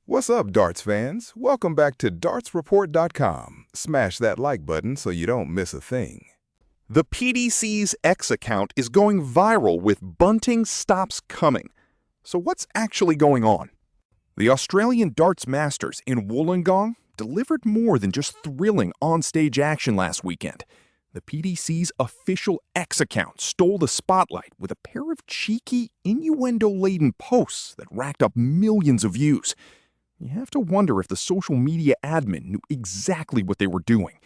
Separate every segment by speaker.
Speaker 1: What's up, darts fans? Welcome back to dartsreport.com. Smash that like button so you don't miss a thing.
Speaker 2: The PDC's X account is going viral with Bunting stops coming. So what's actually going on? The Australian Darts Masters in Wollongong delivered more than just thrilling on-stage action last weekend. The PDC's official X account stole the spotlight with a pair of cheeky, innuendo-laden posts that racked up millions of views. You have to wonder if the social media admin knew exactly what they were doing.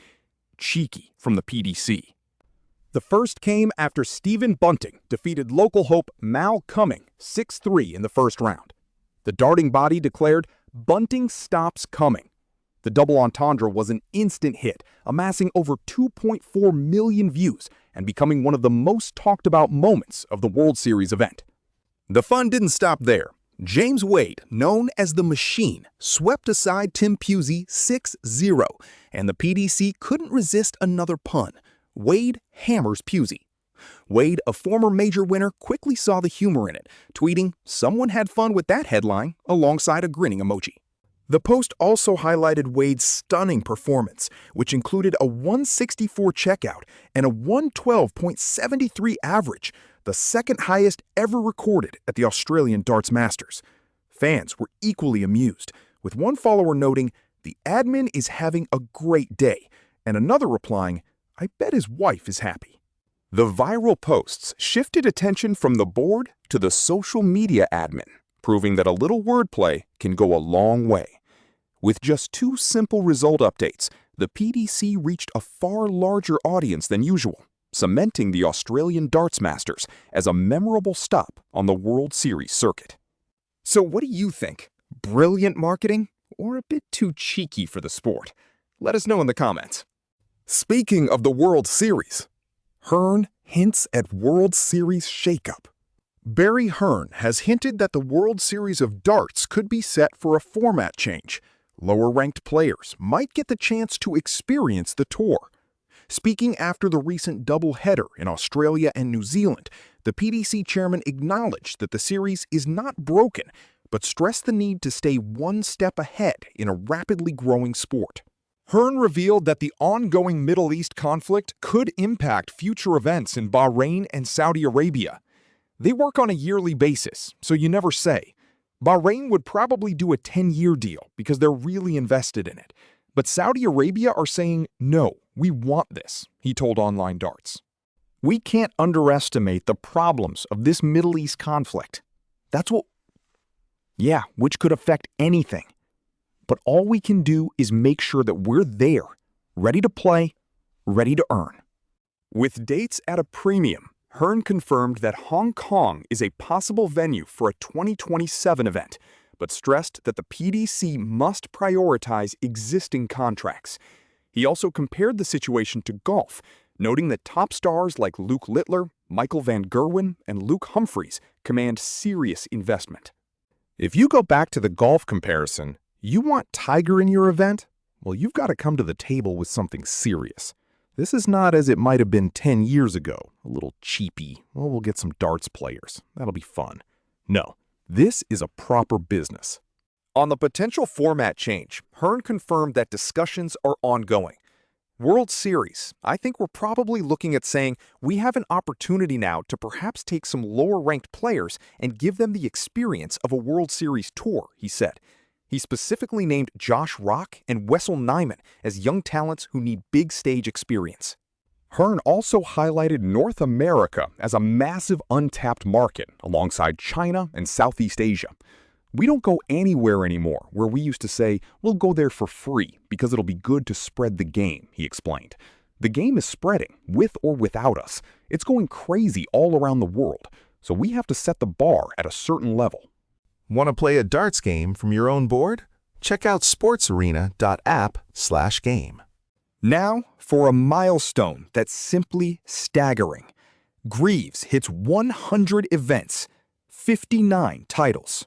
Speaker 2: Cheeky from the PDC. The first came after Stephen Bunting defeated local hope Mal Cuming 6-3 in the first round. The darting body declared, "Bunting stops coming." The double entendre was an instant hit, amassing over 2.4 million views and becoming one of the most talked about moments of the World Series event. The fun didn't stop there. James Wade, known as the Machine, swept aside Tim Pusey 6-0, and the PDC couldn't resist another pun. Wade hammers Pusey. Wade, a former major winner, quickly saw the humor in it, tweeting, "Someone had fun with that headline," alongside a grinning emoji. The post also highlighted Wade's stunning performance, which included a 164 checkout and a 112.73 average, the second highest ever recorded at the Australian Darts Masters. Fans were equally amused, with one follower noting, "The admin is having a great day," and another replying, "I bet his wife is happy." The viral posts shifted attention from the board to the social media admin, proving that a little wordplay can go a long way. With just two simple result updates, the PDC reached a far larger audience than usual, cementing the Australian Darts Masters as a memorable stop on the World Series circuit. So what do you think? Brilliant marketing or a bit too cheeky for the sport? Let us know in the comments. Speaking of the World Series, Hearn hints at World Series shakeup. Barry Hearn has hinted that the World Series of Darts could be set for a format change. Lower-ranked players might get the chance to experience the tour. Speaking after the recent doubleheader in Australia and New Zealand, the PDC chairman acknowledged that the series is not broken, but stressed the need to stay one step ahead in a rapidly growing sport. Hearn revealed that the ongoing Middle East conflict could impact future events in Bahrain and Saudi Arabia. They work on a yearly basis, so you never say. Bahrain would probably do a 10-year deal because they're really invested in it. But Saudi Arabia are saying, "No, we want this," he told Online Darts. We can't underestimate the problems of this Middle East conflict. Which could affect anything. But all we can do is make sure that we're there, ready to play, ready to earn. With dates at a premium, Hearn confirmed that Hong Kong is a possible venue for a 2027 event, but stressed that the PDC must prioritize existing contracts. He also compared the situation to golf, noting that top stars like Luke Littler, Michael Van Gerwen, and Luke Humphreys command serious investment. If you go back to the golf comparison, you want Tiger in your event? Well, you've got to come to the table with something serious. This is not as it might have been 10 years ago, a little cheapy. Well, we'll get some darts players. That'll be fun. No, this is a proper business. On the potential format change, Hearn confirmed that discussions are ongoing. World Series, I think we're probably looking at saying we have an opportunity now to perhaps take some lower-ranked players and give them the experience of a World Series tour, he said. He specifically named Josh Rock and Wessel Nyman as young talents who need big stage experience. Hearn also highlighted North America as a massive untapped market alongside China and Southeast Asia. We don't go anywhere anymore where we used to say, we'll go there for free because it'll be good to spread the game, he explained. The game is spreading, with or without us. It's going crazy all around the world, so we have to set the bar at a certain level.
Speaker 3: Want to play a darts game from your own board? Check out sportsarena.app/game.
Speaker 2: Now for a milestone that's simply staggering. Greaves hits 100 events, 59 titles.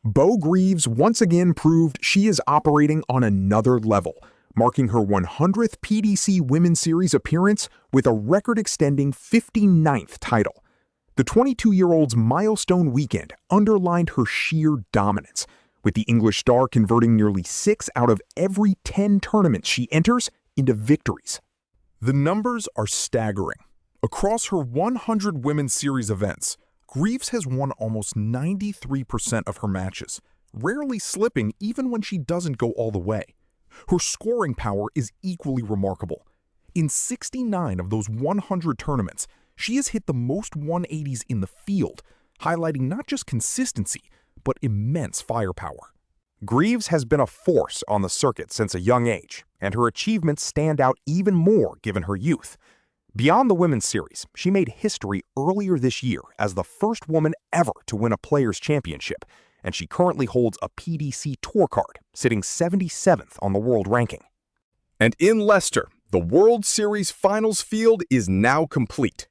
Speaker 2: Bo Greaves once again proved she is operating on another level, marking her 100th PDC Women's Series appearance with a record-extending 59th title. The 22-year-old's milestone weekend underlined her sheer dominance, with the English star converting nearly 6 out of every 10 tournaments she enters into victories.
Speaker 1: The numbers are staggering. Across her 100 Women's Series events, Greaves has won almost 93% of her matches, rarely slipping even when she doesn't go all the way. Her scoring power is equally remarkable. In 69 of those 100 tournaments, she has hit the most 180s in the field, highlighting not just consistency, but immense firepower.
Speaker 2: Greaves has been a force on the circuit since a young age, and her achievements stand out even more given her youth. Beyond the Women's Series, she made history earlier this year as the first woman ever to win a Players' Championship, and she currently holds a PDC Tour card, sitting 77th on the world ranking.
Speaker 1: And in Leicester, the World Series Finals field is now complete.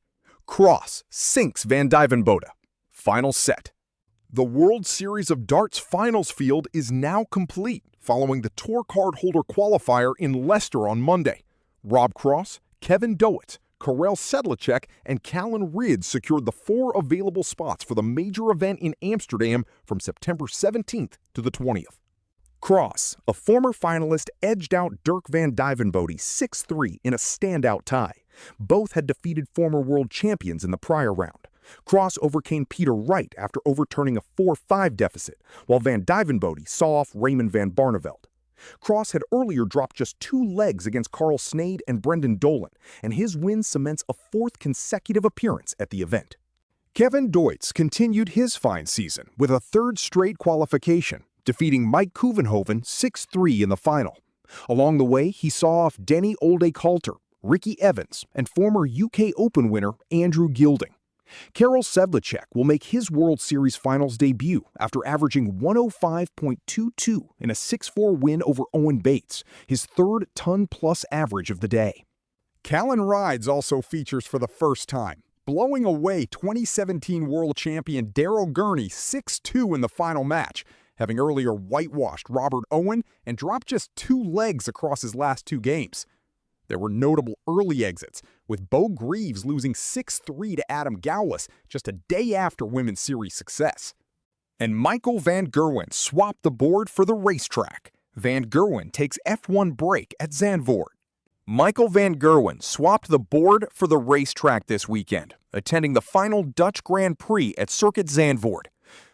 Speaker 1: Cross sinks Van Duijvenbode. Final set. The World Series of Darts Finals field is now complete following the Tour card holder qualifier in Leicester on Monday. Rob Cross, Kevin Doet, Karel Sedlacek, and Callan Ridd secured the 4 available spots for the major event in Amsterdam from September 17th to the 20th. Cross, a former finalist, edged out Dirk Van Duijvenbode 6-3 in a standout tie. Both had defeated former world champions in the prior round. Cross overcame Peter Wright after overturning a 4-5 deficit, while Van Duijvenbode saw off Raymond van Barneveld. Cross had earlier dropped just 2 legs against Carl Sneyd and Brendan Dolan, and his win cements a 4th consecutive appearance at the event. Kevin Deutz continued his fine season with a 3rd straight qualification, defeating Mike Kuvenhoven 6-3 in the final. Along the way, he saw off Denny Olde-Coulter, Ricky Evans, and former UK Open winner Andrew Gilding. Karel Sedlacek will make his World Series Finals debut after averaging 105.22 in a 6-4 win over Owen Bates, his 3rd ton-plus average of the day. Callan Rides also features for the first time, blowing away 2017 world champion Daryl Gurney 6-2 in the final match, having earlier whitewashed Robert Owen and dropped just 2 legs across his last 2 games. There were notable early exits, with Bo Greaves losing 6-3 to Adam Gowlas just a day after Women's Series success. And Michael van Gerwen swapped the board for the racetrack. Van Gerwen takes F1 break at Zandvoort. Michael van Gerwen swapped the board for the racetrack this weekend, attending the final Dutch Grand Prix at Circuit Zandvoort.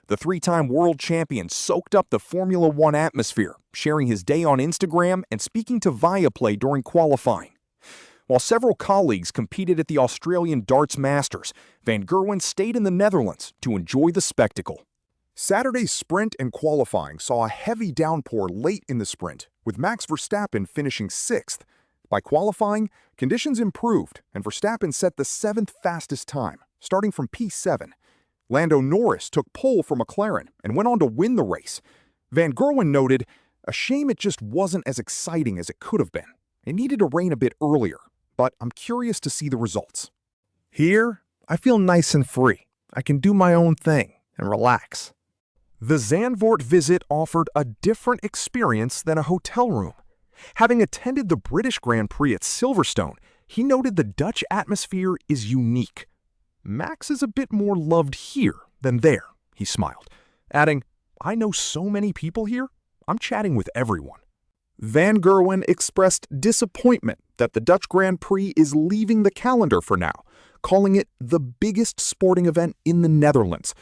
Speaker 1: The 3-time world champion soaked up the Formula One atmosphere, sharing his day on Instagram and speaking to Viaplay during qualifying. While several colleagues competed at the Australian Darts Masters, Van Gerwen stayed in the Netherlands to enjoy the spectacle. Saturday's sprint and qualifying saw a heavy downpour late in the sprint, with Max Verstappen finishing 6th. By qualifying, conditions improved, and Verstappen set the 7th fastest time, starting from P7. Lando Norris took pole for McLaren and went on to win the race. Van Gerwen noted, "A shame it just wasn't as exciting as it could have been. It needed to rain a bit earlier, but I'm curious to see the results. Here, I feel nice and free. I can do my own thing and relax." The Zandvoort visit offered a different experience than a hotel room. Having attended the British Grand Prix at Silverstone, he noted the Dutch atmosphere is unique. "Max is a bit more loved here than there," he smiled, adding, "I know so many people here, I'm chatting with everyone." Van Gerwen expressed disappointment that the Dutch Grand Prix is leaving the calendar for now, calling it the biggest sporting event in the Netherlands.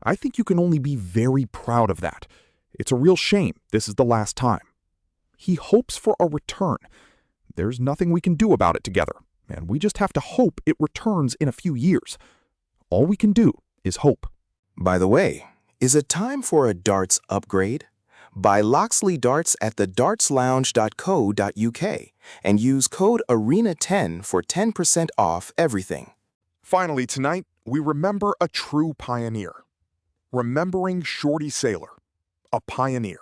Speaker 1: "I think you can only be very proud of that. It's a real shame this is the last time." He hopes for a return. "There's nothing we can do about it together, and we just have to hope it returns in a few years. All we can do is hope."
Speaker 3: By the way, is it time for a darts upgrade? Buy Loxley darts at thedartslounge.co.uk and use code ARENA10 for 10% off everything.
Speaker 1: Finally tonight, we remember a true pioneer. Remembering Shorty Saylor, a pioneer.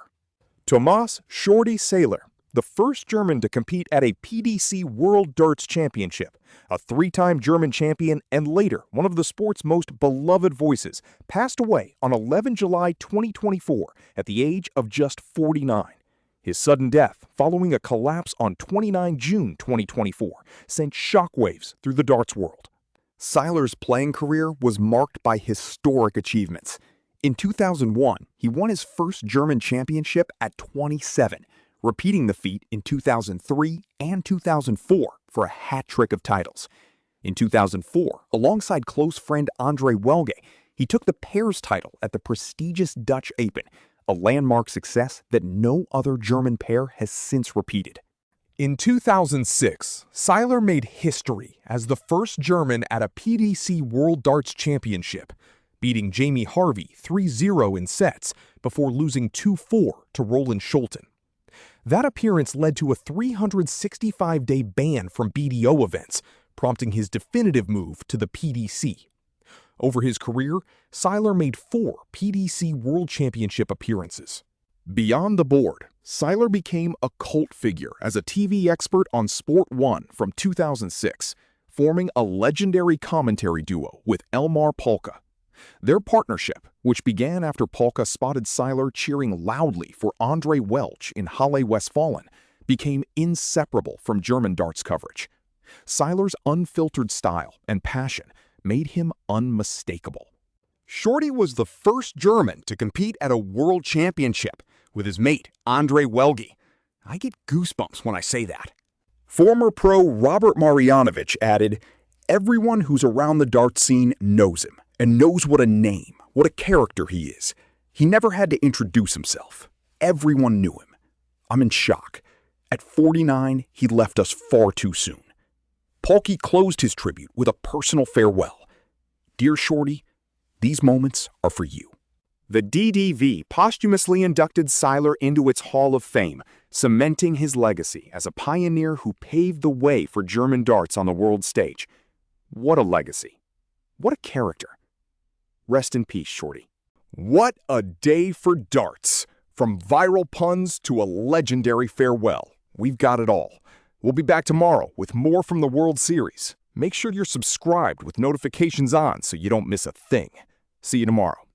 Speaker 1: Thomas Shorty Saylor, the first German to compete at a PDC World Darts Championship, a 3-time German champion and later one of the sport's most beloved voices, passed away on 11 July 2024 at the age of just 49. His sudden death, following a collapse on 29 June 2024, sent shockwaves through the darts world. Saylor's playing career was marked by historic achievements.
Speaker 2: In 2001, he won his first German championship at 27, repeating the feat in 2003 and 2004 for a hat trick of titles. In 2004, alongside close friend Andre Welge, he took the pairs title at the prestigious Dutch Open, a landmark success that no other German pair has since repeated.
Speaker 1: In 2006, Seiler made history as the first German at a PDC World Darts Championship, beating Jamie Harvey 3-0 in sets before losing 2-4 to Roland Schulten. That appearance led to a 365-day ban from BDO events, prompting his definitive move to the PDC. Over his career, Seiler made 4 PDC World Championship appearances.
Speaker 2: Beyond the board, Seiler became a cult figure as a TV expert on Sport 1 from 2006, forming a legendary commentary duo with Elmar Polka. Their partnership, which began after Polka spotted Seiler cheering loudly for Andre Welch in Halle Westfalen, became inseparable from German darts coverage. Seiler's unfiltered style and passion made him unmistakable.
Speaker 1: Shorty was the first German to compete at a world championship with his mate, Andre Welge. I get goosebumps when I say that.
Speaker 2: Former pro Robert Marjanovic added, "Everyone who's around the dart scene knows him and knows what a name, what a character he is. He never had to introduce himself. Everyone knew him. I'm in shock. At 49, he left us far too soon." Polky closed his tribute with a personal farewell. "Dear Shorty, these moments are for you." The DDV posthumously inducted Seiler into its Hall of Fame, cementing his legacy as a pioneer who paved the way for German darts on the world stage. What a legacy. What a character. Rest in peace, Shorty.
Speaker 1: What a day for darts. From viral puns to a legendary farewell, we've got it all. We'll be back tomorrow with more from the World Series. Make sure you're subscribed with notifications on so you don't miss a thing. See you tomorrow.